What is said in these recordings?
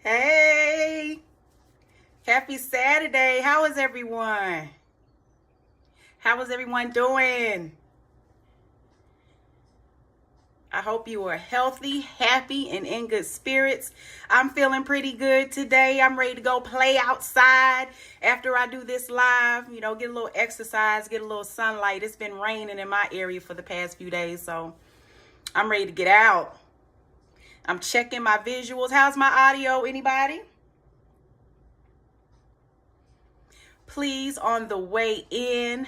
Hey, happy Saturday. How is everyone? How is everyone doing? I hope you are healthy, happy, and in good spirits. I'm feeling pretty good today. I'm ready to go play outside after I do this live, get a little exercise, get a little sunlight. It's been raining in my area for the past few days, so I'm ready to get out. I'm checking my visuals. How's my audio? Anybody? Please, on the way in,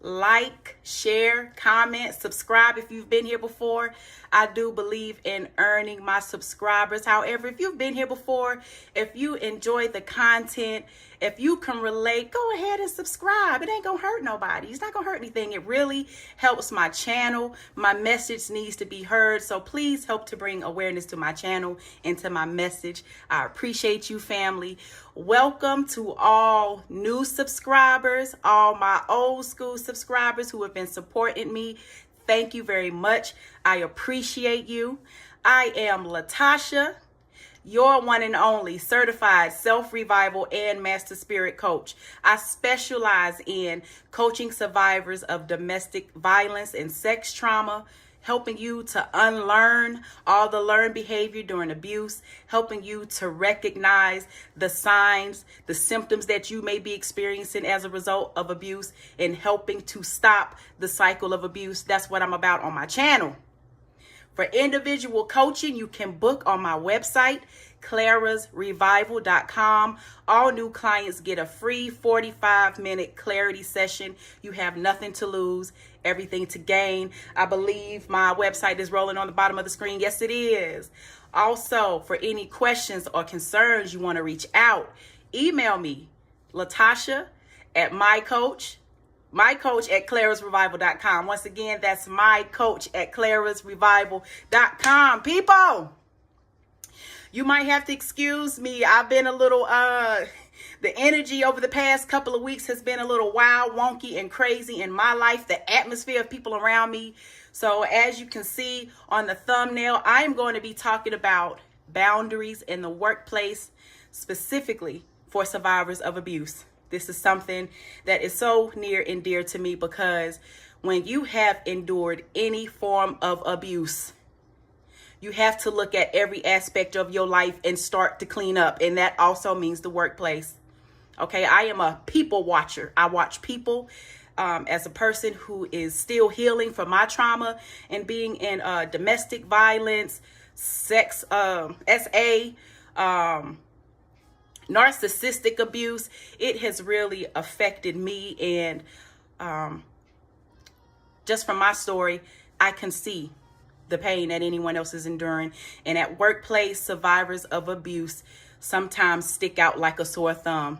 like, share, comment, subscribe if you've been here before. I do believe in earning my subscribers. However, if you've been here before, if you enjoy the content, if you can relate, go ahead and subscribe. It ain't gonna hurt nobody. It's not gonna hurt anything. It really helps my channel. My message needs to be heard. So please help to bring awareness to my channel and to my message. I appreciate you, family. Welcome to all new subscribers, all my old school subscribers who have been supporting me. Thank you very much. I appreciate you. I am Latasha, your one and only certified self-revival and master spirit coach. I specialize in coaching survivors of domestic violence and sex trauma, helping you to unlearn all the learned behavior during abuse, helping you to recognize the signs, the symptoms that you may be experiencing as a result of abuse, and helping to stop the cycle of abuse. That's what I'm about on my channel. For individual coaching, you can book on my website, clarasrevival.com. All new clients get a free 45-minute clarity session. You have nothing to lose, everything to gain. I believe my website is rolling on the bottom of the screen. Yes, it is. Also, for any questions or concerns you want to reach out, email me, Latasha at mycoach at clarasrevival.com. Once again, that's mycoach at clarasrevival.com. People, you might have to excuse me. I've been a little, the energy over the past couple of weeks has been a little wild, wonky, and crazy in my life, the atmosphere of people around me. So as you can see on the thumbnail, I am going to be talking about boundaries in the workplace, specifically for survivors of abuse. This is something that is so near and dear to me because when you have endured any form of abuse, you have to look at every aspect of your life and start to clean up. And that also means the workplace. Okay, I am a people watcher. I watch people as a person who is still healing from my trauma and being in domestic violence, sex, SA, narcissistic abuse. It has really affected me, and just from my story, I can see the pain that anyone else is enduring. And at workplace, survivors of abuse sometimes stick out like a sore thumb.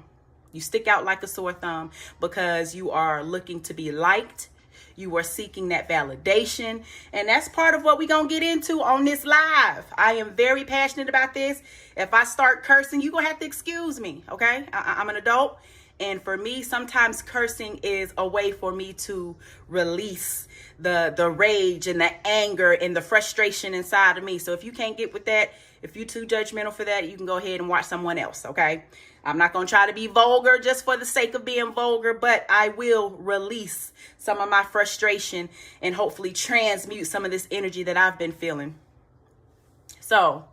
You stick out like a sore thumb because you are looking to be liked. You are seeking that validation. And that's part of what we're going to get into on this live. I am very passionate about this. If I start cursing, you're going to have to excuse me, okay? I'm an adult. And for me, sometimes cursing is a way for me to release the rage and the anger and the frustration inside of me. So if you can't get with that, if you're too judgmental for that, you can go ahead and watch someone else, okay? I'm not going to try to be vulgar just for the sake of being vulgar, but I will release some of my frustration and hopefully transmute some of this energy that I've been feeling. So,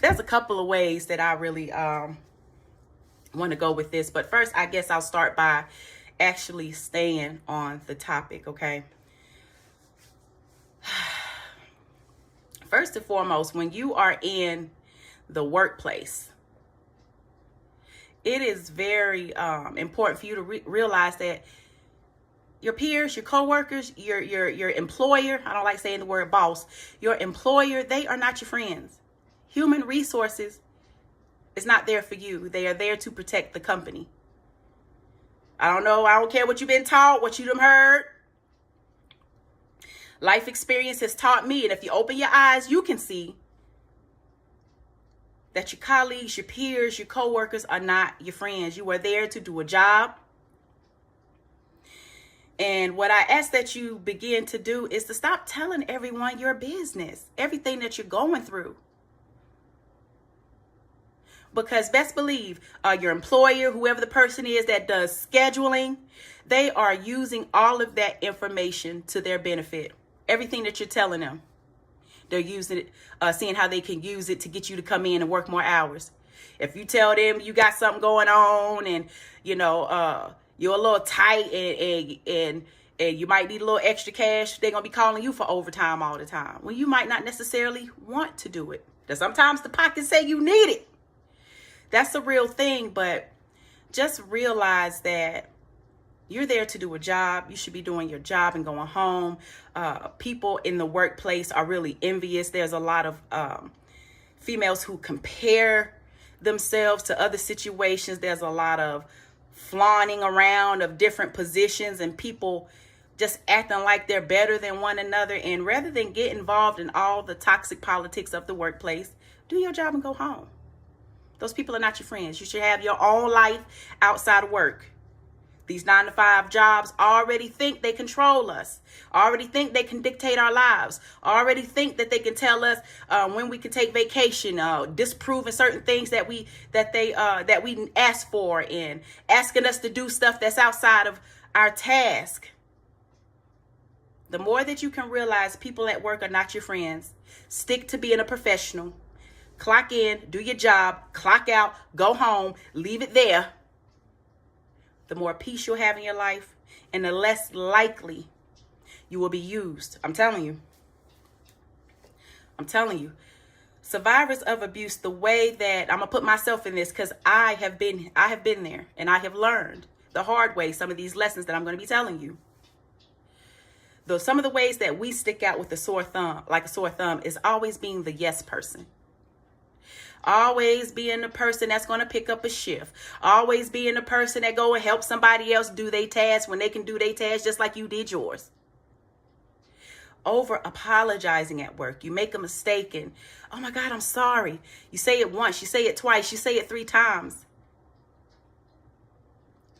there's a couple of ways that I really want to go with this. But first, I guess I'll start by actually staying on the topic, okay? First and foremost, when you are in the workplace, it is very important for you to realize that your peers, your coworkers, your employer, I don't like saying the word boss, your employer, they are not your friends. Human resources is not there for you. They are there to protect the company. I don't know. I don't care what you've been taught, what you done heard. Life experience has taught me, and if you open your eyes, you can see that your colleagues, your peers, your coworkers are not your friends. You are there to do a job. And what I ask that you begin to do is to stop telling everyone your business, everything that you're going through. Because best believe your employer, whoever the person is that does scheduling, they are using all of that information to their benefit. Everything that you're telling them, they're using it, seeing how they can use it to get you to come in and work more hours. If you tell them you got something going on and, you know, you're a little tight and you might need a little extra cash, they're going to be calling you for overtime all the time. Well, you might not necessarily want to do it. Sometimes the pockets say you need it. That's a real thing, but just realize that you're there to do a job. You should be doing your job and going home. People in the workplace are really envious. There's a lot of females who compare themselves to other situations. There's a lot of flaunting around of different positions and people just acting like they're better than one another. And rather than get involved in all the toxic politics of the workplace, do your job and go home. Those people are not your friends. You should have your own life outside of work. These 9-to-5 jobs already think they control us, already think they can dictate our lives, already think that they can tell us when we can take vacation, disproving certain things that we ask for, and asking us to do stuff that's outside of our task. The more that you can realize people at work are not your friends, stick to being a professional. Clock in, do your job, clock out, go home, leave it there. The more peace you'll have in your life and the less likely you will be used. I'm telling you. Survivors of abuse, the way that I'm going to put myself in this, because I have been there and I have learned the hard way some of these lessons that I'm going to be telling you. Though some of the ways that we stick out with a sore thumb is always being the yes person. Always being the person that's going to pick up a shift. Always being the person that go and help somebody else do their task when they can do their task just like you did yours. Over apologizing at work. You make a mistake and, oh my God, I'm sorry. You say it once, you say it twice, you say it 3 times.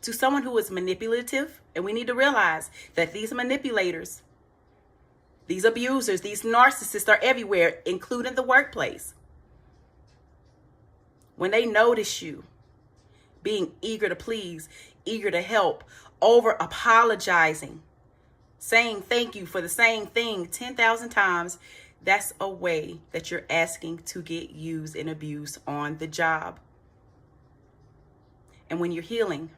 To someone who is manipulative, and we need to realize that these manipulators, these abusers, these narcissists are everywhere, including the workplace. When they notice you being eager to please, eager to help, over apologizing, saying thank you for the same thing 10,000 times, that's a way that you're asking to get used and abused on the job. And when you're healing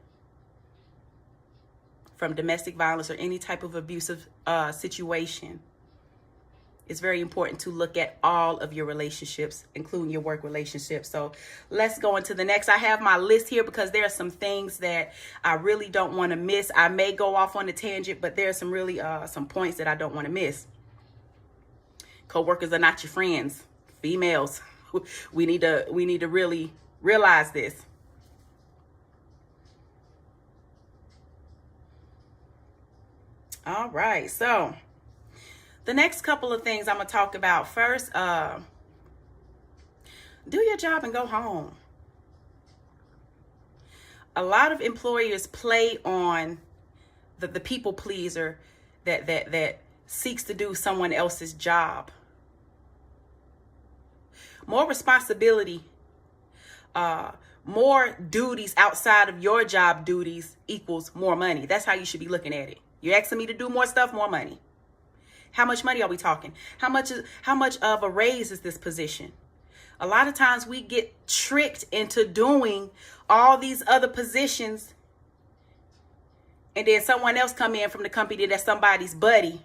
from domestic violence or any type of abusive situation, it's very important to look at all of your relationships, including your work relationships. So let's go into the next. I have my list here because there are some things that I really don't want to miss. I may go off on a tangent, but there are some really some points that I don't want to miss. Coworkers are not your friends. Females, we need to really realize this. All right, so the next couple of things I'm going to talk about. First, do your job and go home. A lot of employers play on the people pleaser that seeks to do someone else's job. More responsibility, more duties outside of your job duties equals more money. That's how you should be looking at it. You're asking me to do more stuff, more money. How much money are we talking? How much of a raise is this position? A lot of times we get tricked into doing all these other positions, and then someone else come in from the company that's somebody's buddy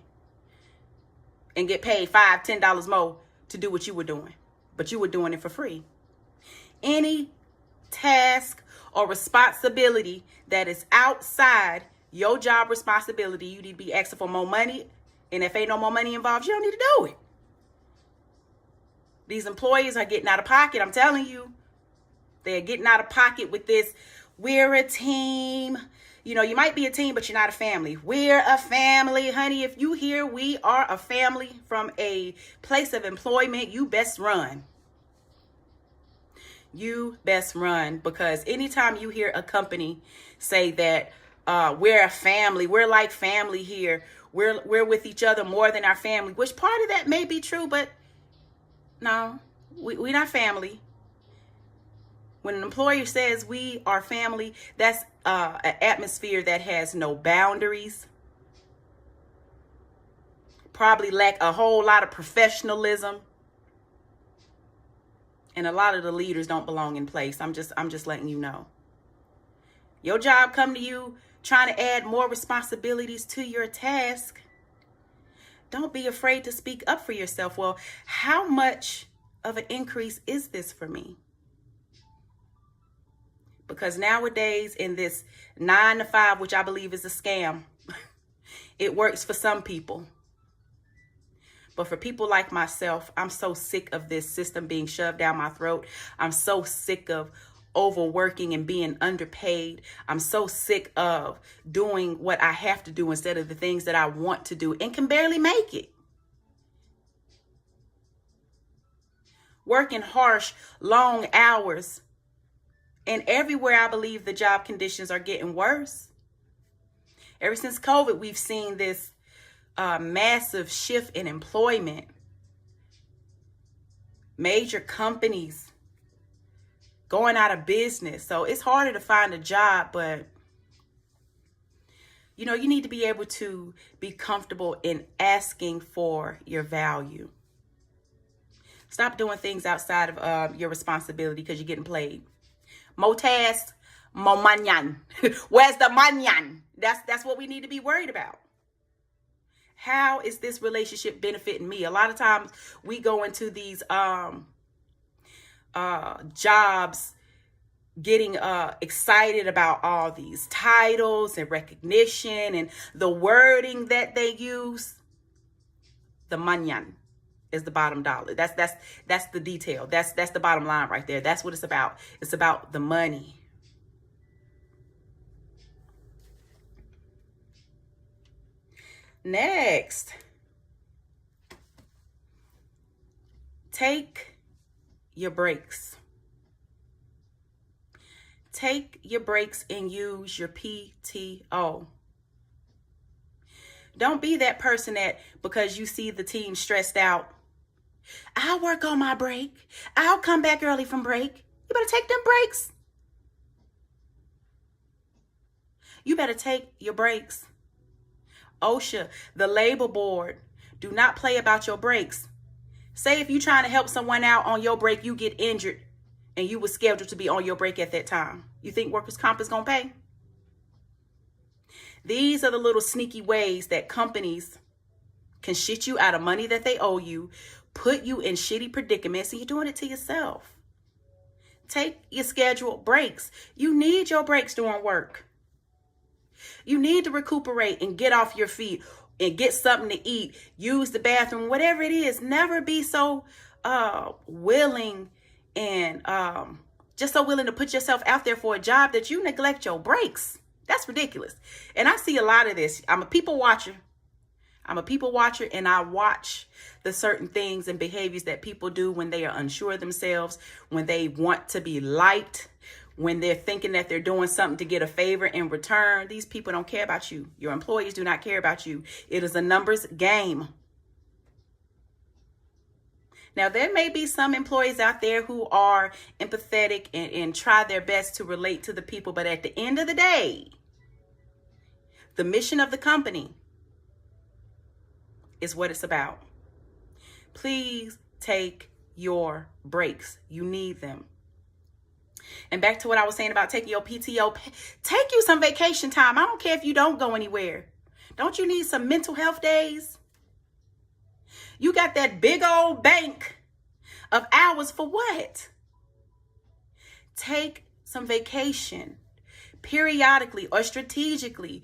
and get paid $5, $10 more to do what you were doing, but you were doing it for free. Any task or responsibility that is outside your job responsibility, you need to be asking for more money. And if ain't no more money involved, you don't need to do it. These employees are getting out of pocket. I'm telling you, they're getting out of pocket with this. We're a team. You know, you might be a team, but you're not a family. We're a family, honey. If you hear we are a family from a place of employment, you best run. You best run, because anytime you hear a company say that we're a family, we're like family here, we're with each other more than our family, which part of that may be true, but no, we're not family. When an employer says we are family, that's an atmosphere that has no boundaries, probably lack a whole lot of professionalism, and a lot of the leaders don't belong in place. I'm just letting you know. Your job come to you trying to add more responsibilities to your task. Don't be afraid to speak up for yourself. Well, how much of an increase is this for me? Because nowadays in this 9 to 5, which I believe is a scam, it works for some people. But for people like myself, I'm so sick of this system being shoved down my throat. I'm so sick of overworking and being underpaid. I'm so sick of doing what I have to do instead of the things that I want to do and can barely make it. Working harsh, long hours. And everywhere I believe the job conditions are getting worse. Ever since COVID, we've seen this massive shift in employment. Major companies going out of business. So it's harder to find a job, but you know, you need to be able to be comfortable in asking for your value. Stop doing things outside of your responsibility because you're getting played. More tasks, more manyan. Where's the manyan? That's what we need to be worried about. How is this relationship benefiting me? A lot of times we go into these jobs getting excited about all these titles and recognition and the wording that they use. The manyan is the bottom dollar. That's the detail. That's the bottom line right there. That's what it's about. It's about the money. Next, take your breaks. Take your breaks and use your PTO. Don't be that person that because you see the team stressed out, I'll work on my break. I'll come back early from break. You better take them breaks. You better take your breaks. OSHA, the labor board, do not play about your breaks. Say if you're trying to help someone out on your break, you get injured and you were scheduled to be on your break at that time. You think workers' comp is going to pay? These are the little sneaky ways that companies can shit you out of money that they owe you, put you in shitty predicaments, and you're doing it to yourself. Take your scheduled breaks. You need your breaks during work. You need to recuperate and get off your feet and get something to eat, use the bathroom, whatever it is. Never be so willing and just so willing to put yourself out there for a job that you neglect your breaks. That's ridiculous. And I see a lot of this. I'm a people watcher. And I watch the certain things and behaviors that people do when they are unsure of themselves, when they want to be liked, when they're thinking that they're doing something to get a favor in return. These people don't care about you. Your employees do not care about you. It is a numbers game. Now, there may be some employees out there who are empathetic and try their best to relate to the people. But at the end of the day, the mission of the company is what it's about. Please take your breaks. You need them. And back to what I was saying about taking your PTO, take you some vacation time. I don't care if you don't go anywhere. Don't you need some mental health days? You got that big old bank of hours for what? Take some vacation periodically or strategically.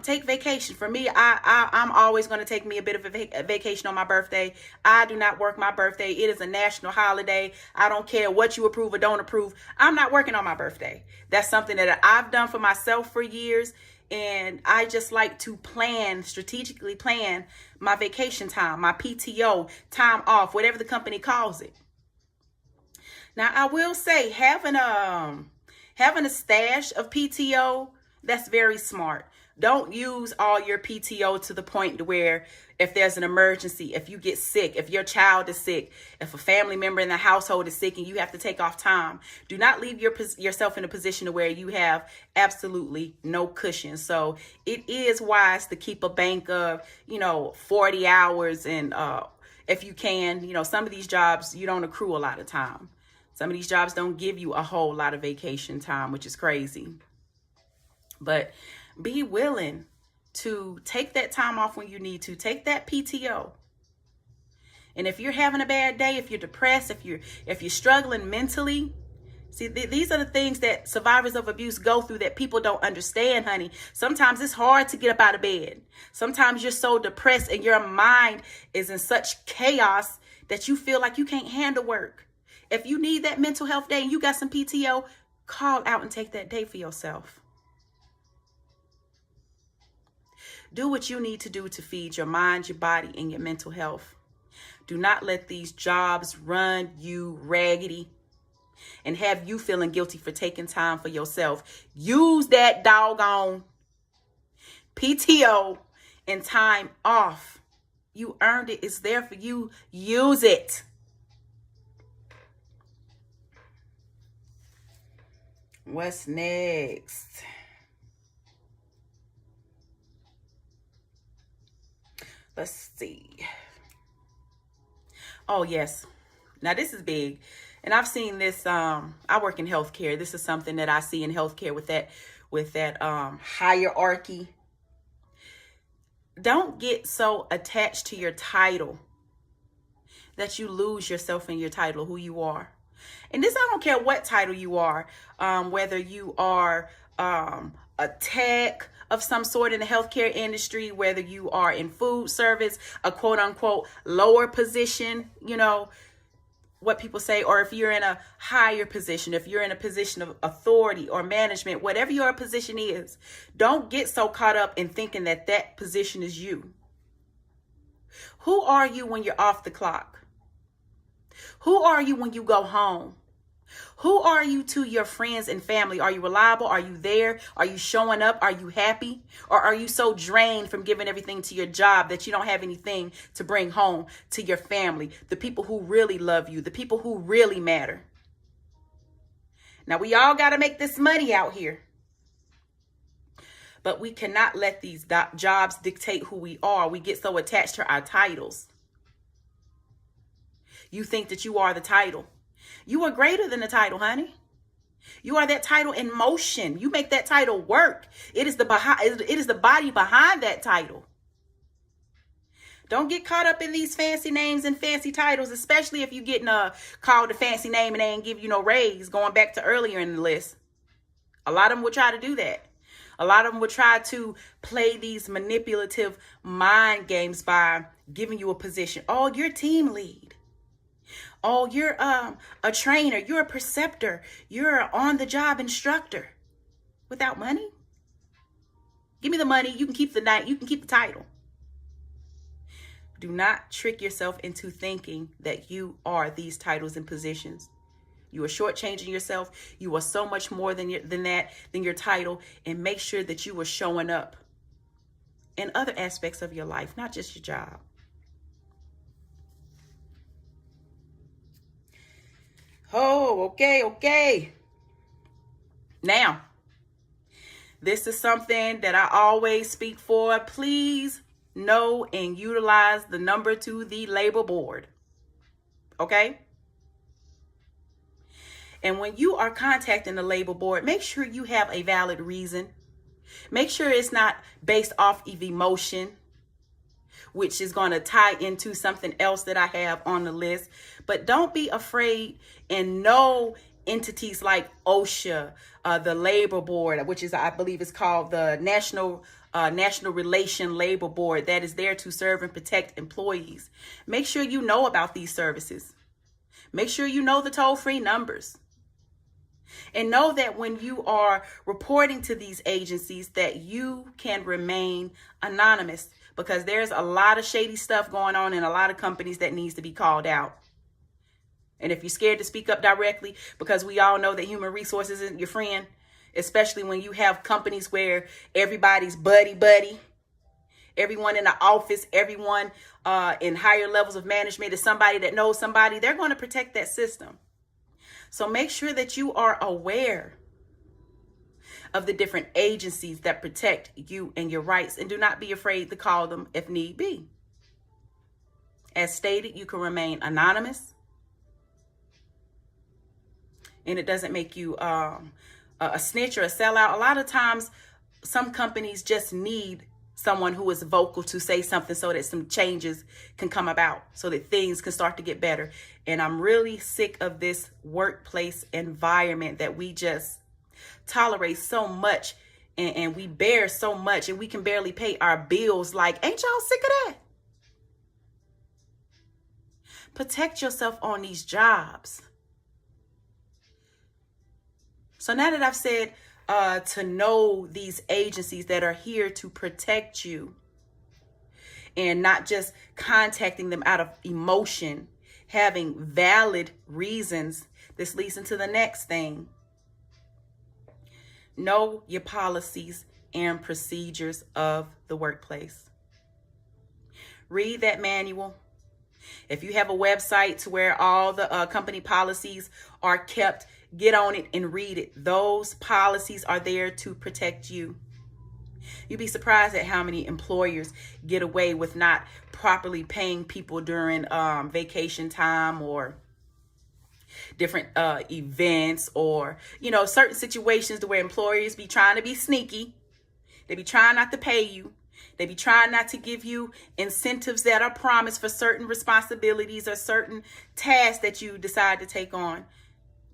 Take vacation. For me, I'm always going to take me a bit of a vacation on my birthday. I do not work my birthday. It is a national holiday. I don't care what you approve or don't approve. I'm not working on my birthday. That's something that I've done for myself for years. And I just like to strategically plan my vacation time, my PTO, time off, whatever the company calls it. Now, I will say having a stash of PTO, that's very smart. Don't use all your PTO to the point to where if there's an emergency, if you get sick, if your child is sick, if a family member in the household is sick and you have to take off time, do not leave yourself in a position to where you have absolutely no cushion. So it is wise to keep a bank of, 40 hours. And if you can, some of these jobs, you don't accrue a lot of time. Some of these jobs don't give you a whole lot of vacation time, which is crazy. But be willing to take that time off when you need to. Take that PTO. And if you're having a bad day, if you're depressed, if you're struggling mentally, see, these are the things that survivors of abuse go through that people don't understand, honey. Sometimes it's hard to get up out of bed. Sometimes you're so depressed and your mind is in such chaos that you feel like you can't handle work. If you need that mental health day and you got some PTO, call out and take that day for yourself. Do what you need to do to feed your mind, your body, and your mental health. Do not let these jobs run you raggedy and have you feeling guilty for taking time for yourself. Use that doggone PTO and time off. You earned it. It's there for you. Use it. What's next? Let's see. Oh, yes. Now, this is big. And I've seen this. I work in healthcare. This is something that I see in healthcare with that hierarchy. Don't get so attached to your title that you lose yourself in your title, who you are. And this, I don't care what title you are, whether you are a tech of some sort in the healthcare industry, whether you are in food service, a quote unquote lower position, what people say, or if you're in a higher position, if you're in a position of authority or management, whatever your position is, don't get so caught up in thinking that that position is you. Who are you when you're off the clock? Who are you when you go home? Who are you to your friends and family? Are you reliable? Are you there? Are you showing up? Are you happy? Or are you so drained from giving everything to your job that you don't have anything to bring home to your family, the people who really love you, the people who really matter? Now, we all got to make this money out here. But we cannot let these jobs dictate who we are. We get so attached to our titles. You think that you are the title. You are greater than the title, honey. You are that title in motion. You make that title work. It is the body behind that title. Don't get caught up in these fancy names and fancy titles, especially if you're getting called a fancy name and they ain't give you no raise, going back to earlier in the list. A lot of them will try to do that. A lot of them will try to play these manipulative mind games by giving you a position. Oh, you're team lead. Oh, you're a trainer. You're a preceptor. You're an on-the-job instructor. Without money? Give me the money. You can keep the night. You can keep the title. Do not trick yourself into thinking that you are these titles and positions. You are shortchanging yourself. You are so much more than your title. And make sure that you are showing up in other aspects of your life, not just your job. Oh, okay. Now, this is something that I always speak for. Please know and utilize the number to the labor board. Okay? And when you are contacting the labor board, make sure you have a valid reason. Make sure it's not based off of emotion, which is going to tie into something else that I have on the list. But don't be afraid, and know entities like OSHA, the Labor Board, which is, I believe, is called the National Relation Labor Board, that is there to serve and protect employees. Make sure you know about these services. Make sure you know the toll-free numbers. And know that when you are reporting to these agencies that you can remain anonymous, because there's a lot of shady stuff going on in a lot of companies that needs to be called out. And if you're scared to speak up directly, because we all know that human resources isn't your friend, especially when you have companies where everybody's buddy. Everyone in the office, everyone in higher levels of management is somebody that knows somebody. They're going to protect that system. So make sure that you are aware of the different agencies that protect you and your rights, and do not be afraid to call them if need be. As stated, you can remain anonymous, and it doesn't make you a snitch or a sellout. A lot of times, some companies just need someone who is vocal to say something so that some changes can come about, so that things can start to get better. And I'm really sick of this workplace environment that we just tolerate so much, and we bear so much, and we can barely pay our bills. Like, ain't y'all sick of that? Protect yourself on these jobs. So now that I've said to know these agencies that are here to protect you, and not just contacting them out of emotion, having valid reasons, this leads into the next thing. Know your policies and procedures of the workplace. Read that manual. If you have a website to where all the company policies are kept, get on it and read it. Those policies are there to protect you. You'd be surprised at how many employers get away with not properly paying people during vacation time, or different events, or, certain situations to where employers be trying to be sneaky. They be trying not to pay you. They be trying not to give you incentives that are promised for certain responsibilities or certain tasks that you decide to take on.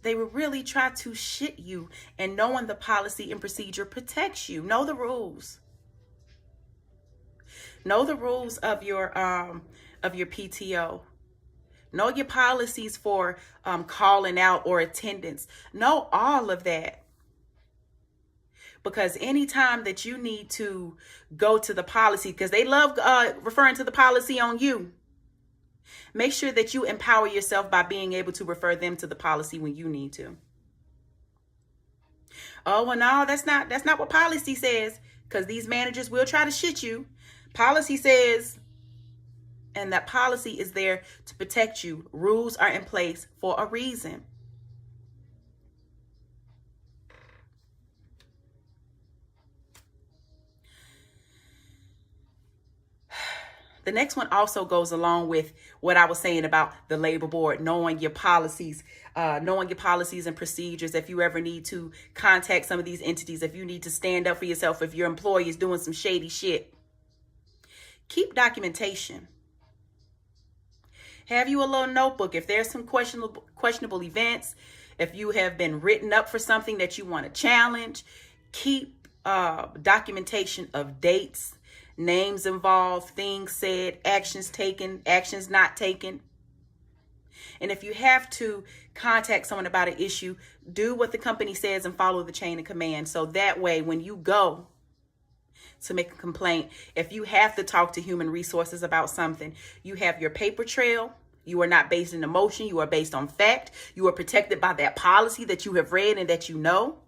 They will really try to shit you, and knowing the policy and procedure protects you. Know the rules. Know the rules of your PTO. Know your policies for calling out or attendance. Know all of that. Because anytime that you need to go to the policy, because they love referring to the policy on you, make sure that you empower yourself by being able to refer them to the policy when you need to. Oh, well, no, that's not what policy says, because these managers will try to shit you. Policy says, and that policy is there to protect you. Rules are in place for a reason. The next one also goes along with what I was saying about the labor board, knowing your policies and procedures. If you ever need to contact some of these entities, if you need to stand up for yourself, if your employee is doing some shady shit, keep documentation. Have you a little notebook. If there's some questionable events, if you have been written up for something that you want to challenge, keep documentation of dates, names involved, things said, actions taken, actions not taken. And if you have to contact someone about an issue, do what the company says and follow the chain of command. So that way, when you go to make a complaint, if you have to talk to human resources about something, you have your paper trail. You are not based in emotion. You are based on fact. You are protected by that policy that you have read and that you know.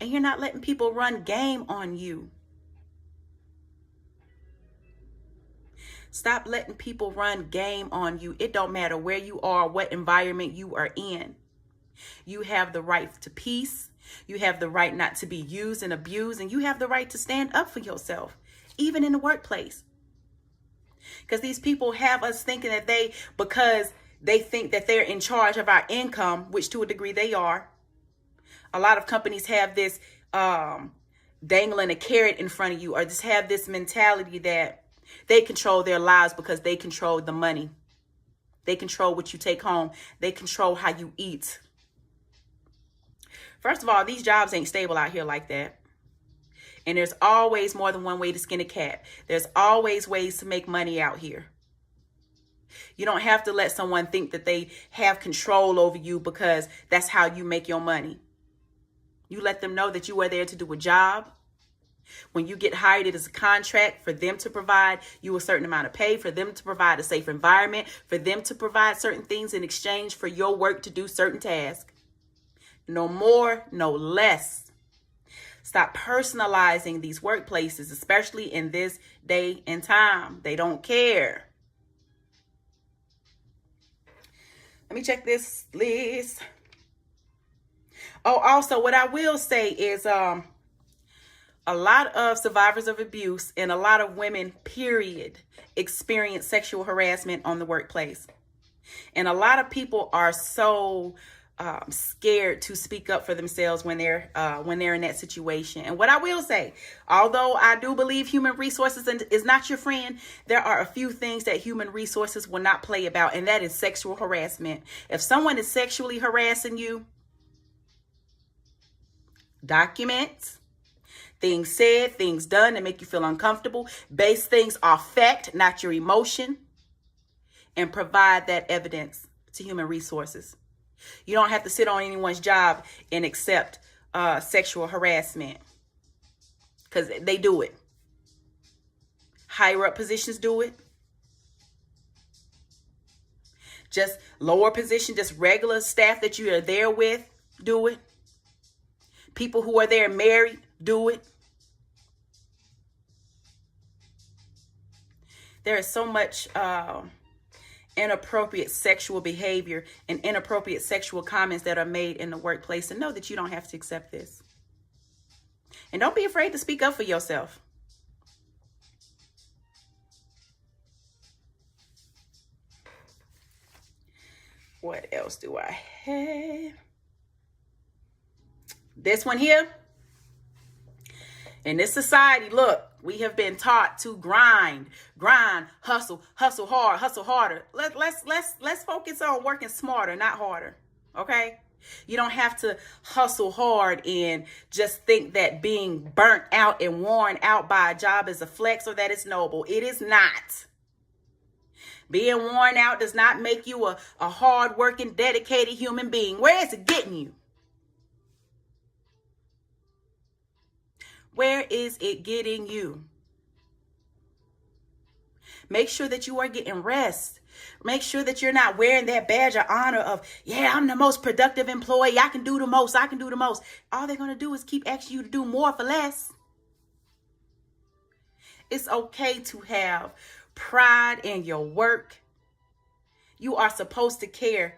And you're not letting people run game on you. Stop letting people run game on you. It don't matter where you are, what environment you are in. You have the right to peace. You have the right not to be used and abused. And you have the right to stand up for yourself, even in the workplace. Because these people have us thinking that because they think that they're in charge of our income, which to a degree they are. A lot of companies have this dangling a carrot in front of you, or just have this mentality that they control their lives because they control the money. They control what you take home. They control how you eat. First of all, these jobs ain't stable out here like that. And there's always more than one way to skin a cat. There's always ways to make money out here. You don't have to let someone think that they have control over you because that's how you make your money. You let them know that you are there to do a job. When you get hired, it is a contract for them to provide you a certain amount of pay, for them to provide a safe environment, for them to provide certain things in exchange for your work to do certain tasks. No more, no less. Stop personalizing these workplaces, especially in this day and time. They don't care. Let me check this list. Oh, also, what I will say is a lot of survivors of abuse and a lot of women, period, experience sexual harassment on the workplace. And a lot of people are so scared to speak up for themselves when they're in that situation. And what I will say, although I do believe human resources is not your friend, there are a few things that human resources will not play about, and that is sexual harassment. If someone is sexually harassing you, document things said, things done that make you feel uncomfortable. Base things off fact, not your emotion, and provide that evidence to human resources. You don't have to sit on anyone's job and accept sexual harassment, because they do it. Higher up positions do it. Just lower position, just regular staff that you are there with do it. People who are there married do it. There is so much inappropriate sexual behavior and inappropriate sexual comments that are made in the workplace, and know that you don't have to accept this. And don't be afraid to speak up for yourself. What else do I have? This one here. In this society, look, we have been taught to grind, hustle hard, hustle harder. Let's focus on working smarter, not harder. Okay? You don't have to hustle hard and just think that being burnt out and worn out by a job is a flex or that it's noble. It is not. Being worn out does not make you a hard-working, dedicated human being. Where is it getting you? Where is it getting you? Make sure that you are getting rest. Make sure that you're not wearing that badge of honor of, yeah, I'm the most productive employee. I can do the most. I can do the most. All they're going to do is keep asking you to do more for less. It's okay to have pride in your work. You are supposed to care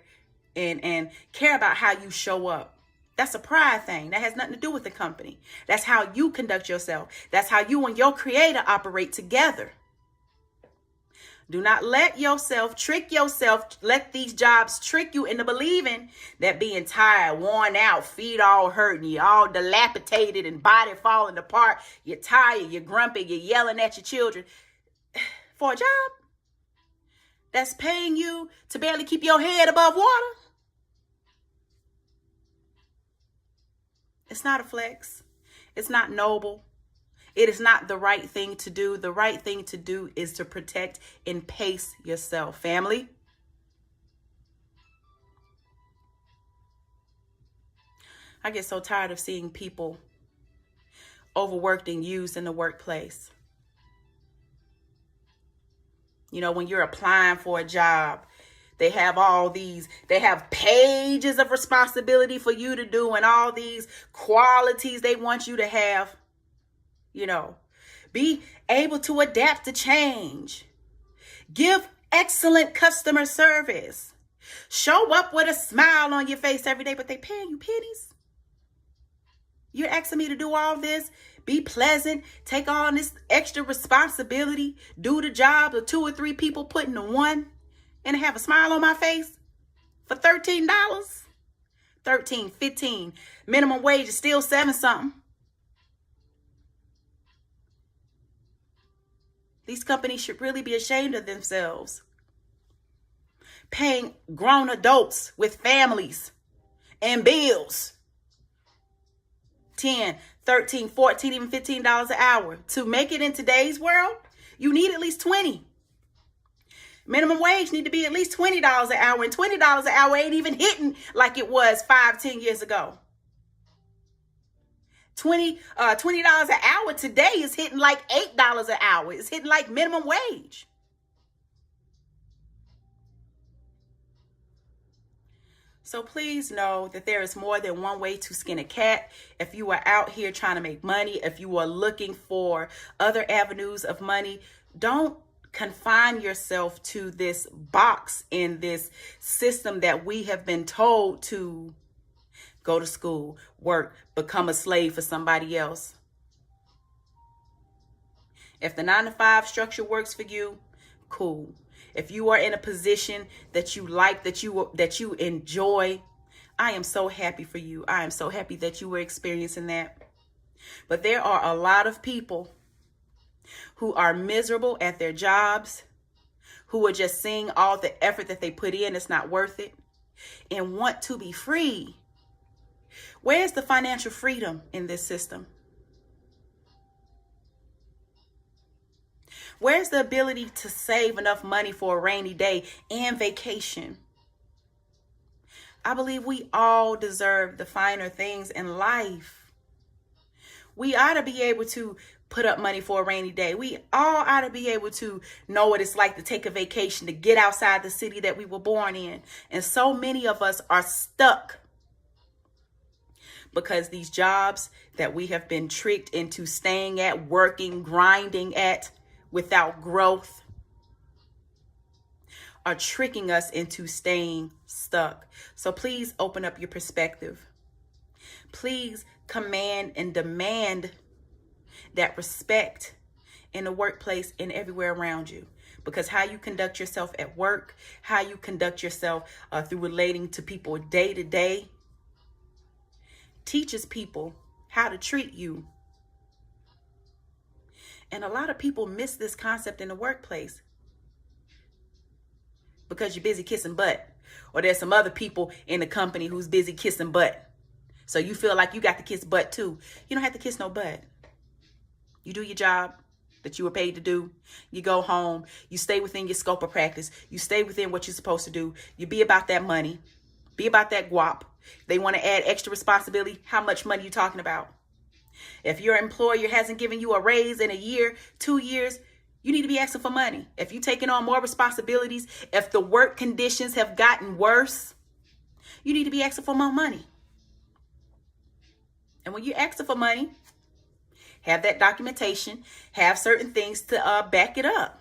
and care about how you show up. That's a pride thing. That has nothing to do with the company. That's how you conduct yourself. That's how you and your creator operate together. Do not let yourself trick yourself. Let these jobs trick you into believing that being tired, worn out, feet all hurting, you all dilapidated and body falling apart, you're tired, you're grumpy, you're yelling at your children for a job that's paying you to barely keep your head above water. It's not a flex. It's not noble. It is not the right thing to do. The right thing to do is to protect and pace yourself, family. I get so tired of seeing people overworked and used in the workplace. You know, when you're applying for a job, they have pages of responsibility for you to do and all these qualities they want you to have. You know, be able to adapt to change. Give excellent customer service. Show up with a smile on your face every day, but they paying you pennies. You're asking me to do all this, be pleasant, take on this extra responsibility, do the job of 2 or 3 people put into one, and have a smile on my face for $13, $13, $15. Minimum wage is still 7 something. These companies should really be ashamed of themselves. Paying grown adults with families and bills $10, $13, $14, even $15 an hour. To make it in today's world, you need at least 20. Minimum wage need to be at least $20 an hour, and $20 an hour ain't even hitting like it was 5-10 years ago. $20 an hour today is hitting like $8 an hour. It's hitting like minimum wage. So please know that there is more than one way to skin a cat. If you are out here trying to make money, if you are looking for other avenues of money, don't confine yourself to this box in this system that we have been told to go to school, work, become a slave for somebody else. If the 9-to-5 structure works for you, cool. If you are in a position that you like, that you enjoy, I am so happy for you. I am so happy that you were experiencing that. But there are a lot of people who are miserable at their jobs, who are just seeing all the effort that they put in, it's not worth it, and want to be free. Where's the financial freedom in this system? Where's the ability to save enough money for a rainy day and vacation? I believe we all deserve the finer things in life. We ought to be able to put up money for a rainy day. We all ought to be able to know what it's like to take a vacation, to get outside the city that we were born in. And so many of us are stuck because these jobs that we have been tricked into staying at, working, grinding at, without growth, are tricking us into staying stuck. So please open up your perspective. Please command and demand that respect in the workplace and everywhere around you. Because how you conduct yourself at work, how you conduct yourself through relating to people day to day, teaches people how to treat you. And a lot of people miss this concept in the workplace because you're busy kissing butt, or there's some other people in the company who's busy kissing butt. So you feel like you got to kiss butt too. You don't have to kiss no butt. You do your job that you were paid to do. You go home. You stay within your scope of practice. You stay within what you're supposed to do. You be about that money. Be about that guap. They want to add extra responsibility. How much money you talking about? If your employer hasn't given you a raise in a year, 2 years, you need to be asking for money. If you're taking on more responsibilities, if the work conditions have gotten worse, you need to be asking for more money. And when you're asking for money, have that documentation, have certain things to back it up.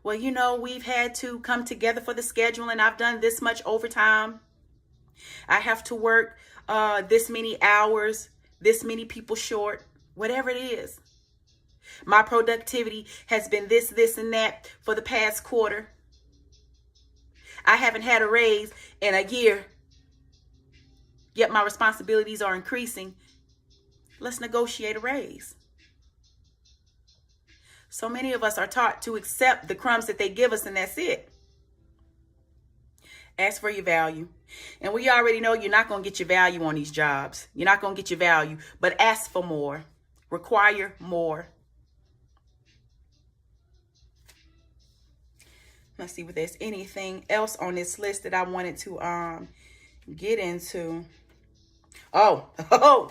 Well, you know, we've had to come together for the schedule and I've done this much overtime. I have to work this many hours, this many people short, whatever it is. My productivity has been this, and that for the past quarter. I haven't had a raise in a year, yet my responsibilities are increasing. Let's negotiate a raise. So many of us are taught to accept the crumbs that they give us, and that's it. Ask for your value. And we already know you're not going to get your value on these jobs. You're not going to get your value, but ask for more. Require more. Let's see if there's anything else on this list that I wanted to get into. Oh,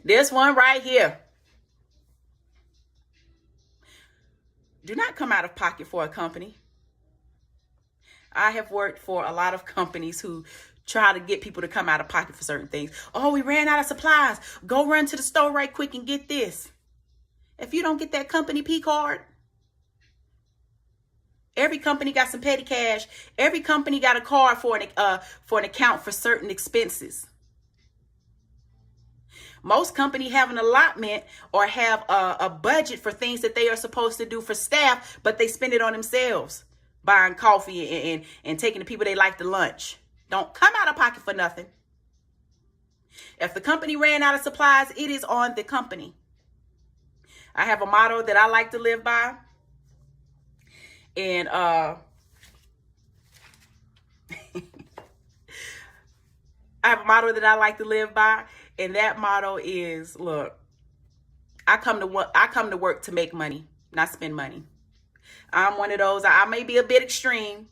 this one right here. Do not come out of pocket for a company. I have worked for a lot of companies who try to get people to come out of pocket for certain things. Oh, we ran out of supplies. Go run to the store right quick and get this. If you don't get that company P card, every company got some petty cash. Every company got a card for an account for certain expenses. Most companies have an allotment or have a budget for things that they are supposed to do for staff, but they spend it on themselves. Buying coffee and taking the people they like to lunch. Don't come out of pocket for nothing. If the company ran out of supplies, it is on the company. I have a motto that I like to live by. And I have a motto that I like to live by. And that motto is, look, I come to work to make money, not spend money. I'm one of those, I may be a bit extreme.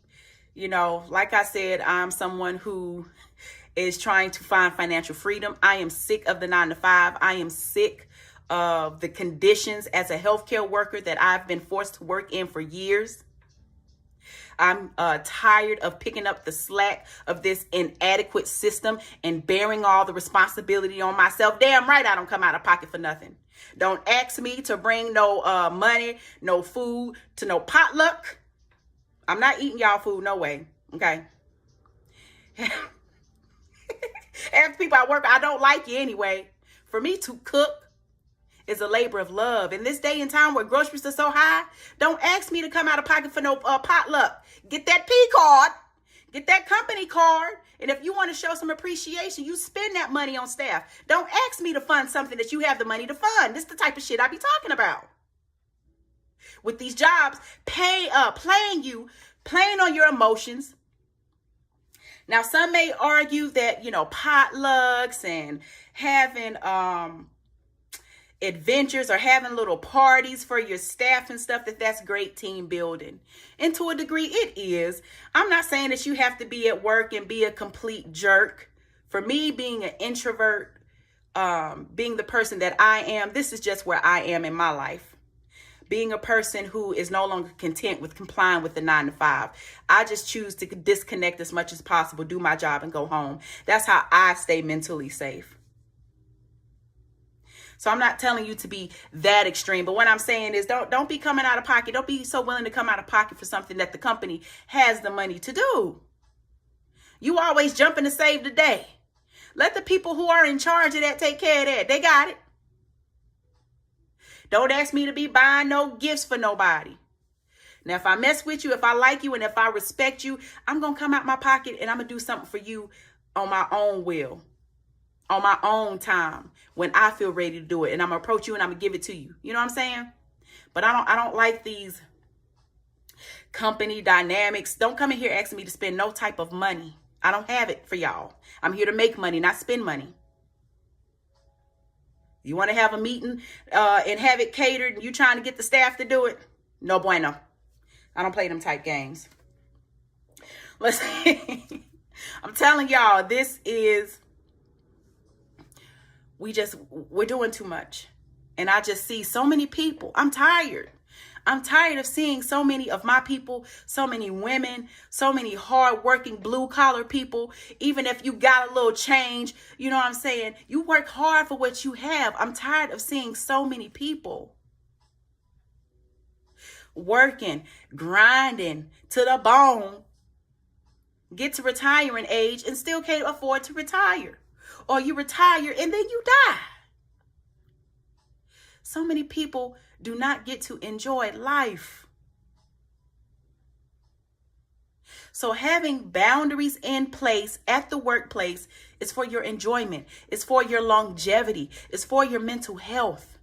You know, like I said, I'm someone who is trying to find financial freedom. I am sick of the 9-to-5. I am sick of the conditions as a healthcare worker that I've been forced to work in for years. I'm tired of picking up the slack of this inadequate system and bearing all the responsibility on myself. Damn right I don't come out of pocket for nothing. Don't ask me to bring no money, no food to no potluck. I'm not eating y'all food, no way. Okay. Ask people at work, I don't like you anyway. For me to cook is a labor of love. In this day and time where groceries are so high, don't ask me to come out of pocket for no potluck. Get that P card. Get that company card. And if you want to show some appreciation, you spend that money on staff. Don't ask me to fund something that you have the money to fund. This is the type of shit I be talking about. With these jobs, playing on your emotions. Now, some may argue that, potlucks and having adventures or having little parties for your staff and stuff, that's great team building. And to a degree, it is. I'm not saying that you have to be at work and be a complete jerk. For me, being an introvert, being the person that I am, this is just where I am in my life. Being a person who is no longer content with complying with the 9 to 5. I just choose to disconnect as much as possible, do my job and go home. That's how I stay mentally safe. So I'm not telling you to be that extreme, but what I'm saying is don't be coming out of pocket. Don't be so willing to come out of pocket for something that the company has the money to do. You always jumping to save the day. Let the people who are in charge of that take care of that. They got it. Don't ask me to be buying no gifts for nobody. Now, if I mess with you, if I like you, and if I respect you, I'm going to come out my pocket and I'm going to do something for you on my own will, on my own time, when I feel ready to do it. And I'm going to approach you and I'm going to give it to you. You know what I'm saying? But I don't like these company dynamics. Don't come in here asking me to spend no type of money. I don't have it for y'all. I'm here to make money, not spend money. You want to have a meeting and have it catered and you trying to get the staff to do it? No bueno. I don't play them type games. Listen, I'm telling y'all, we're doing too much. And I just see so many people. I'm tired. I'm tired of seeing so many of my people, so many women, so many hardworking blue collar people. Even if you got a little change, you know what I'm saying? You work hard for what you have. I'm tired of seeing so many people working, grinding to the bone, get to retiring age and still can't afford to retire. Or you retire and then you die. So many people do not get to enjoy life. So having boundaries in place at the workplace is for your enjoyment. It's for your longevity. It's for your mental health.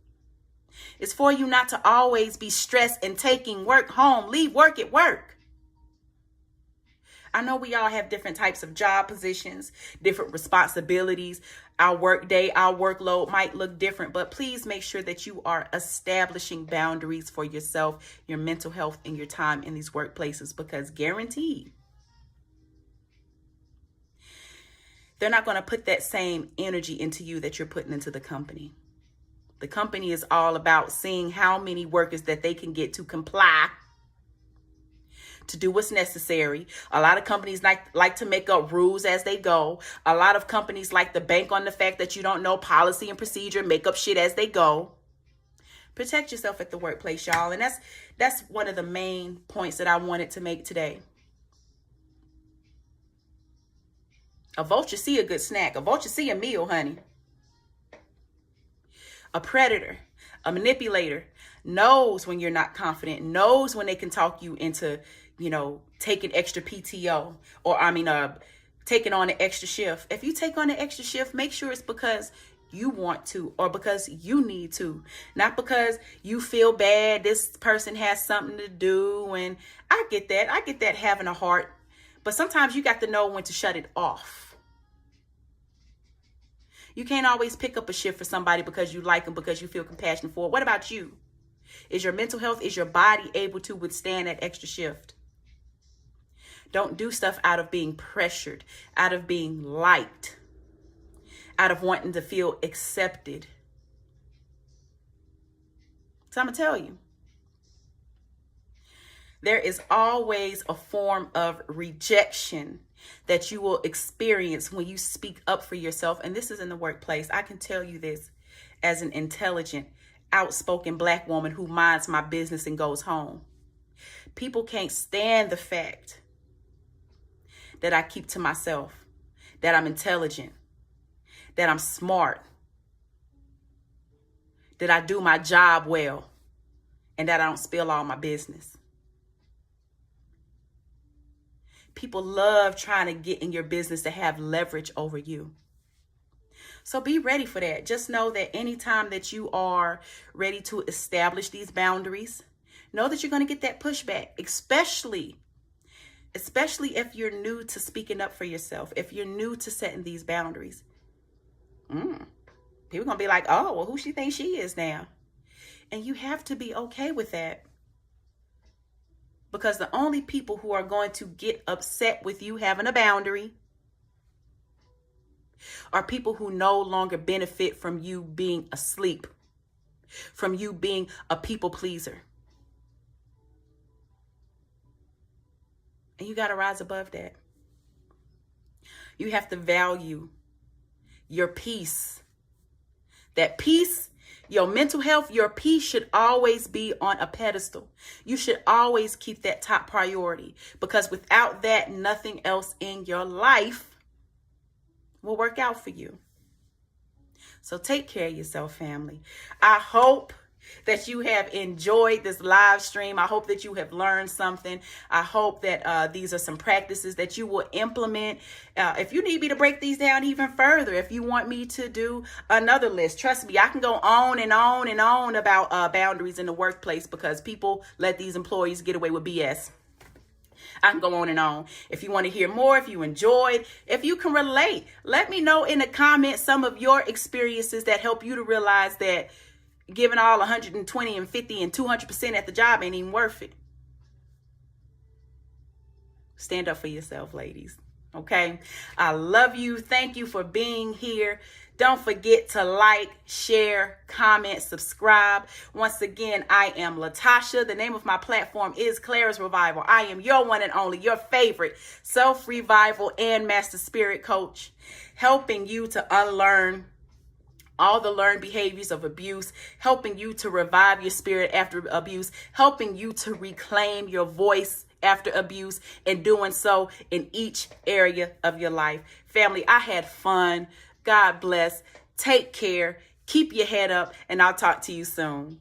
It's for you not to always be stressed and taking work home. Leave work at work. I know we all have different types of job positions, different responsibilities. Our work day, our workload might look different, but please make sure that you are establishing boundaries for yourself, your mental health, and your time in these workplaces, because guaranteed, they're not going to put that same energy into you that you're putting into the company. The company is all about seeing how many workers that they can get to comply, to do what's necessary. A lot of companies like to make up rules as they go. A lot of companies like to bank on the fact that you don't know policy and procedure, make up shit as they go. Protect yourself at the workplace, y'all. And that's one of the main points that I wanted to make today. A vulture see a good snack. A vulture see a meal, honey. A predator, a manipulator, knows when you're not confident, knows when they can talk you into, taking extra PTO or taking on an extra shift. If you take on an extra shift, make sure it's because you want to or because you need to, not because you feel bad. This person has something to do. And I get that having a heart, but sometimes you got to know when to shut it off. You can't always pick up a shift for somebody because you like them, because you feel compassion for it. What about you? Is your mental health, is your body able to withstand that extra shift? Don't do stuff out of being pressured, out of being liked, out of wanting to feel accepted. So I'm going to tell you. There is always a form of rejection that you will experience when you speak up for yourself. And this is in the workplace. I can tell you this as an intelligent, outspoken Black woman who minds my business and goes home. People can't stand the fact that I keep to myself, that I'm intelligent, that I'm smart, that I do my job well, and that I don't spill all my business. People love trying to get in your business to have leverage over you. So be ready for that. Just know that anytime that you are ready to establish these boundaries, know that you're going to get that pushback, especially if you're new to speaking up for yourself, if you're new to setting these boundaries. People are going to be like, oh, well, who she thinks she is now? And you have to be okay with that. Because the only people who are going to get upset with you having a boundary are people who no longer benefit from you being asleep, from you being a people pleaser. And you got to rise above that. You have to value your peace. That peace, your mental health, your peace should always be on a pedestal. You should always keep that top priority, because without that, nothing else in your life will work out for you. So take care of yourself, family. I hope that you have enjoyed this live stream. I hope that you have learned something. I hope that these are some practices that you will implement. If you need me to break these down even further, if you want me to do another list, trust me, I can go on and on and on about boundaries in the workplace, because people let these employees get away with BS. I can go on and on. If you want to hear more, if you enjoyed, if you can relate, let me know in the comments some of your experiences that help you to realize that giving all 120 and 50 and 200% at the job ain't even worth it. Stand up for yourself, ladies. Okay? I love you. Thank you for being here. Don't forget to like, share, comment, subscribe. Once again, I am Latasha. The name of my platform is Clara's Revival. I am your one and only, your favorite self-revival and master spirit coach, helping you to unlearn all the learned behaviors of abuse, helping you to revive your spirit after abuse, helping you to reclaim your voice after abuse, and doing so in each area of your life. Family, I had fun. God bless. Take care. Keep your head up, and I'll talk to you soon.